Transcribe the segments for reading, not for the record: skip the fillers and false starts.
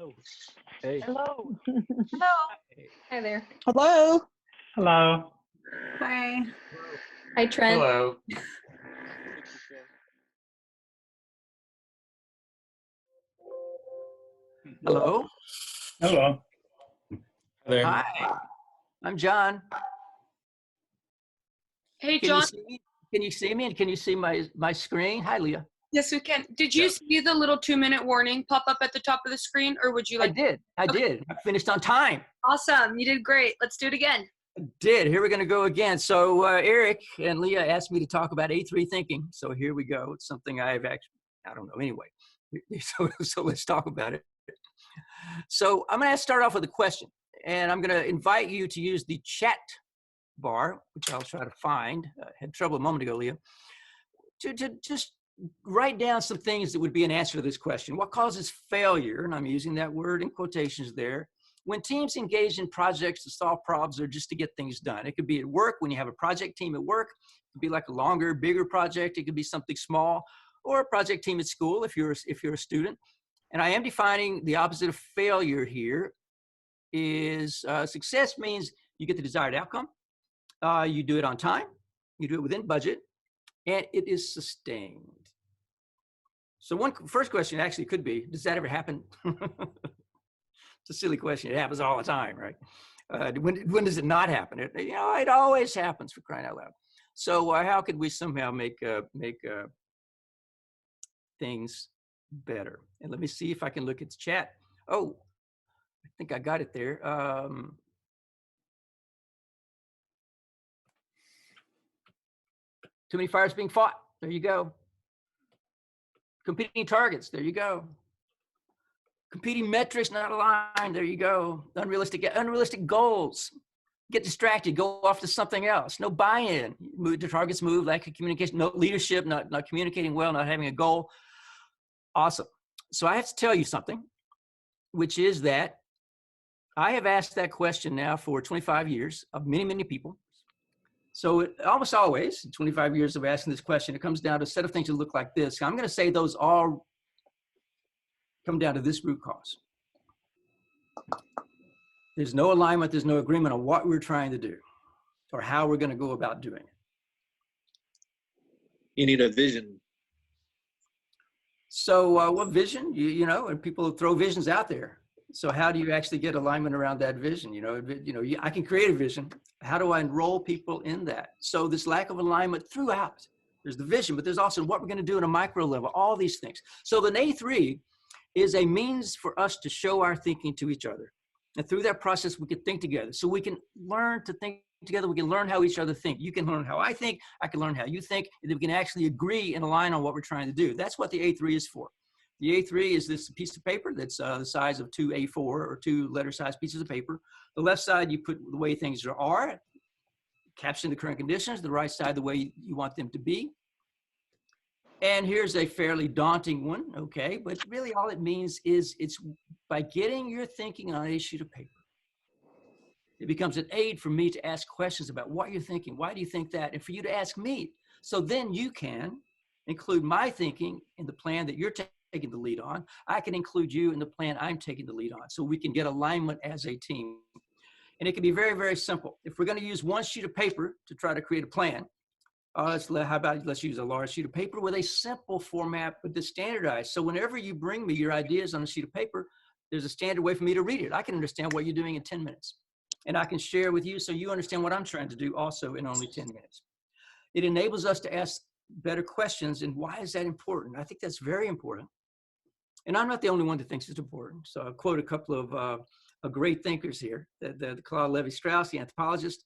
Oh, hey. Hello. Hello. Hey. Hi there. Hello. Hello. Hi. Hi, Trent. Hello. Hello. Hello. There. Hi. I'm John. Hey, Can John. you see me? Can you see me? And can you see my screen? Hi, Leah. Yes, we can. Did you Yeah. see the little 2-minute warning pop up at the top of the screen, or would you I like? did. I did. I finished on time. Awesome. You did great. Let's do it again. I did. Here we're going to go again. So Eric and Leah asked me to talk about A3 thinking. So here we go. It's something I've actually, I don't know anyway. So let's talk about it. So I'm going to start off with a question. And I'm going to invite you to use the chat bar, which I'll try to find. I had trouble a moment ago, Leah, to just write down some things that would be an answer to this question. What causes failure, and I'm using that word in quotations there, when teams engage in projects to solve problems or just to get things done? It could be at work, when you have a project team at work. It could be like a longer, bigger project. It could be something small, or a project team at school if you're a student. And I am defining the opposite of failure here. Is success means you get the desired outcome, you do it on time, you do it within budget, and it is sustained. So first question actually could be, does that ever happen? It's a silly question. It happens all the time, right? When does it not happen? It always happens, for crying out loud. So how could we somehow make things better? And let me see if I can look at the chat. Oh, I think I got it there. Too many fires being fought. There you go. Competing targets. There you go. Competing metrics not aligned. There you go. Unrealistic goals. Get distracted. Go off to something else. No buy-in. The targets move. Lack of communication. No leadership. Not communicating well. Not having a goal. Awesome. So I have to tell you something, which is that I have asked that question now for 25 years of many people. So almost always, 25 years of asking this question, it comes down to a set of things that look like this. I'm going to say those all come down to this root cause. There's no alignment, there's no agreement on what we're trying to do or how we're going to go about doing it. You need a vision. So what vision? You know, and people throw visions out there. So how do you actually get alignment around that vision? I can create a vision. How do I enroll people in that? So this lack of alignment throughout. There's the vision, but there's also what we're going to do on a micro level, all these things. So the A3 is a means for us to show our thinking to each other. And through that process, we can think together. So we can learn to think together. We can learn how each other think. You can learn how I think. I can learn how you think. And we can actually agree and align on what we're trying to do. That's what the A3 is for. The A3 is this piece of paper that's the size of 2 A4 or 2 letter-sized pieces of paper. The left side, you put the way things are, capturing the current conditions. The right side, the way you want them to be. And here's a fairly daunting one, okay? But really all it means is it's by getting your thinking on a sheet of paper, it becomes an aid for me to ask questions about what you're thinking. Why do you think that? And for you to ask me. So then you can include my thinking in the plan that you're taking the lead on. I can include you in the plan I'm taking the lead on, so we can get alignment as a team. And it can be very, very simple. If we're going to use one sheet of paper to try to create a plan, let's use a large sheet of paper with a simple format, but that's standardized. So whenever you bring me your ideas on a sheet of paper, there's a standard way for me to read it. I can understand what you're doing in 10 minutes. And I can share with you so you understand what I'm trying to do also in only 10 minutes. It enables us to ask better questions. And why is that important? I think that's very important. And I'm not the only one that thinks it's important. So I'll quote a couple of great thinkers here. The Claude Levi-Strauss, the anthropologist,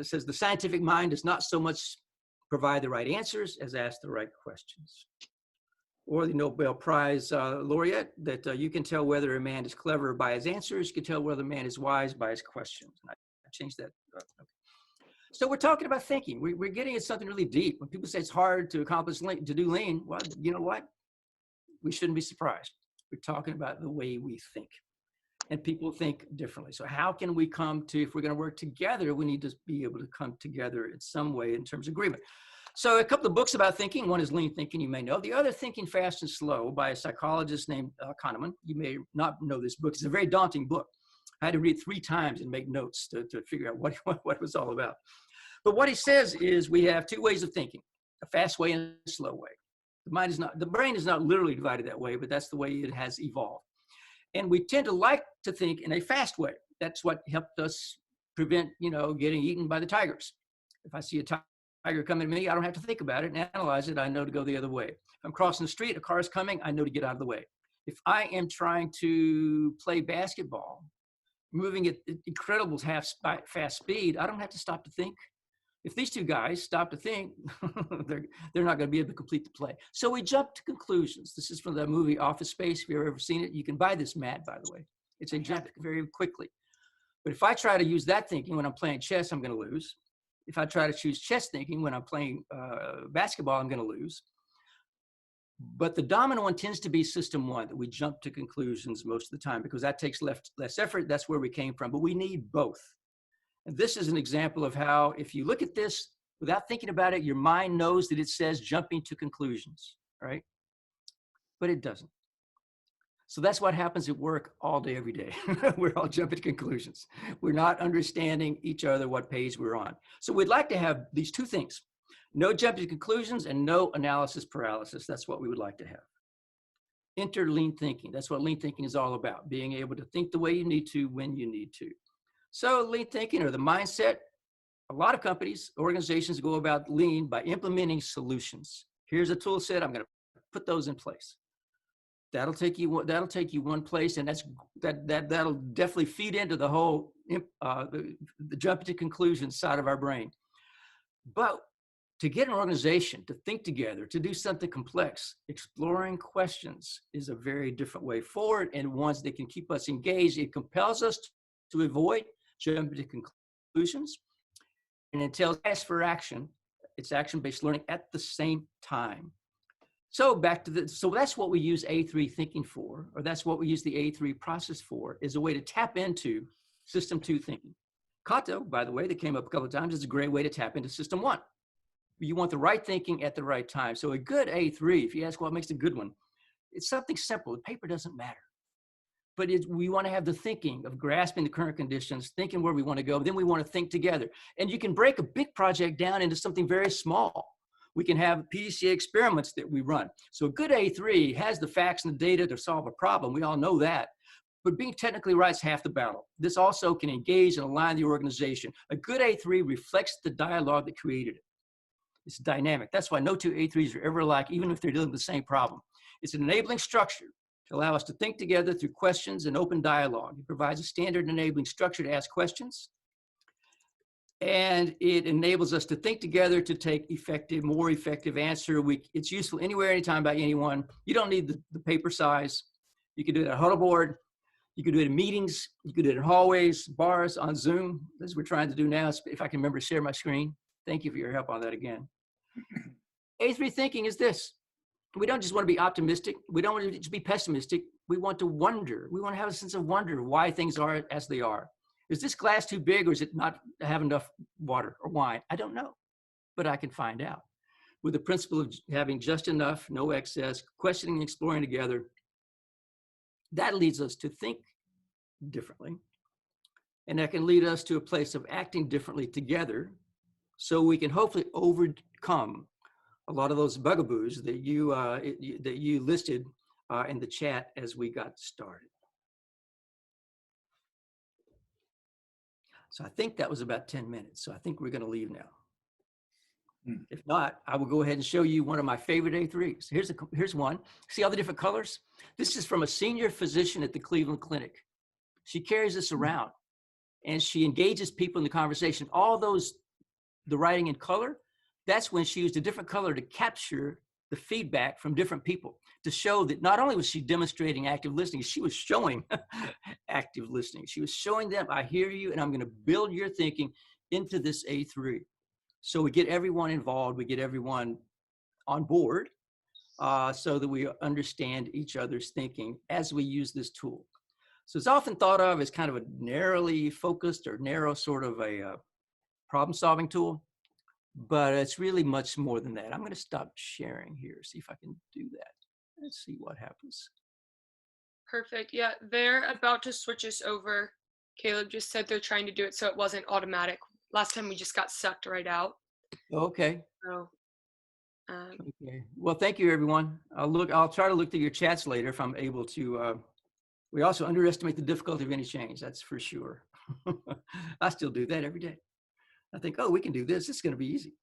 says the scientific mind does not so much provide the right answers as ask the right questions. Or the Nobel Prize laureate, that you can tell whether a man is clever by his answers, you can tell whether a man is wise by his questions. And I changed that. Okay. So we're talking about thinking. We're getting at something really deep. When people say it's hard to accomplish to do lean, well, you know what? We shouldn't be surprised. We're talking about the way we think. And people think differently. So how can we come to, if we're going to work together, we need to be able to come together in some way in terms of agreement. So a couple of books about thinking. One is Lean Thinking, you may know. The other, Thinking Fast and Slow, by a psychologist named Kahneman. You may not know this book. It's a very daunting book. I had to read it 3 times and make notes to figure out what it was all about. But what he says is we have 2 ways of thinking, a fast way and a slow way. The brain is not literally divided that way, but that's the way it has evolved. And we tend to like to think in a fast way. That's what helped us prevent, getting eaten by the tigers. If I see a tiger coming at me, I don't have to think about it and analyze it. I know to go the other way. If I'm crossing the street, a car is coming, I know to get out of the way. If I am trying to play basketball, moving at incredible fast speed, I don't have to stop to think. If these 2 guys stop to think, they're not going to be able to complete the play. So we jump to conclusions. This is from the movie Office Space. If you've ever seen it, you can buy this mat, by the way. It's a jump very quickly. But if I try to use that thinking when I'm playing chess, I'm going to lose. If I try to choose chess thinking when I'm playing basketball, I'm going to lose. But the dominant one tends to be system 1, that we jump to conclusions most of the time because that takes less effort. That's where we came from. But we need both. And this is an example of how, if you look at this without thinking about it, your mind knows that it says jumping to conclusions, right? But it doesn't. So that's what happens at work all day, every day. We're all jumping to conclusions. We're not understanding each other, what page we're on. So we'd like to have these 2 things, no jumping to conclusions and no analysis paralysis. That's what we would like to have. Enter lean thinking. That's what lean thinking is all about, being able to think the way you need to when you need to. So lean thinking, or the mindset, a lot of companies, organizations go about lean by implementing solutions. Here's a tool set. I'm going to put those in place. That'll take you one place, and that'll definitely feed into the whole the jump to conclusions side of our brain. But to get an organization to think together, to do something complex, exploring questions is a very different way forward, and ones that can keep us engaged. It compels us to avoid jumping to conclusions, and it tells us for action. It's action-based learning at the same time. So so that's what we use A3 thinking for, or that's what we use the A3 process for, is a way to tap into system 2 thinking. Kato, by the way, that came up a couple of times, is a great way to tap into system 1. You want the right thinking at the right time. So a good A3, if you ask what makes a good one, it's something simple. The paper doesn't matter. But we want to have the thinking of grasping the current conditions, thinking where we want to go. Then we want to think together. And you can break a big project down into something very small. We can have PDCA experiments that we run. So a good A3 has the facts and the data to solve a problem. We all know that. But being technically right is half the battle. This also can engage and align the organization. A good A3 reflects the dialogue that created it. It's dynamic. That's why no 2 A3s are ever alike, even if they're dealing with the same problem. It's an enabling structure to allow us to think together through questions and open dialogue. It provides a standard enabling structure to ask questions. And it enables us to think together to take more effective answer. It's useful anywhere, anytime, by anyone. You don't need the paper size. You can do it at a huddle board. You can do it in meetings. You can do it in hallways, bars, on Zoom, as we're trying to do now. If I can remember to share my screen. Thank you for your help on that again. A3 thinking is this. We don't just want to be optimistic. We don't want to just be pessimistic. We want to wonder. We want to have a sense of wonder why things are as they are. Is this glass too big, or is it not have enough water or wine? I don't know, but I can find out. With the principle of having just enough, no excess, questioning and exploring together, that leads us to think differently. And that can lead us to a place of acting differently together, so we can hopefully overcome a lot of those bugaboos that you listed in the chat as we got started. So I think that was about 10 minutes. So I think we're going to leave now. If not, I will go ahead and show you one of my favorite A3s. Here's one. See all the different colors? This is from a senior physician at the Cleveland Clinic. She carries this around and she engages people in the conversation. All those, the writing in color, that's when she used a different color to capture the feedback from different people, to show that not only was she demonstrating active listening, she was showing active listening. She was showing them, I hear you, and I'm going to build your thinking into this A3. So we get everyone involved, we get everyone on board, so that we understand each other's thinking as we use this tool. So it's often thought of as kind of a narrowly focused or narrow sort of a problem-solving tool. but it's really much more than that. I'm going to stop sharing here, see if I can do that. Let's see what happens. Perfect. Yeah, they're about to switch us over. Caleb just said they're trying to do it so it wasn't automatic. Last time we just got sucked right out. Okay. So, Okay. Well, thank you, everyone. I'll try to look through your chats later if I'm able to. We also underestimate the difficulty of any change. That's for sure. I still do that every day. I think, oh, we can do this. It's going to be easy.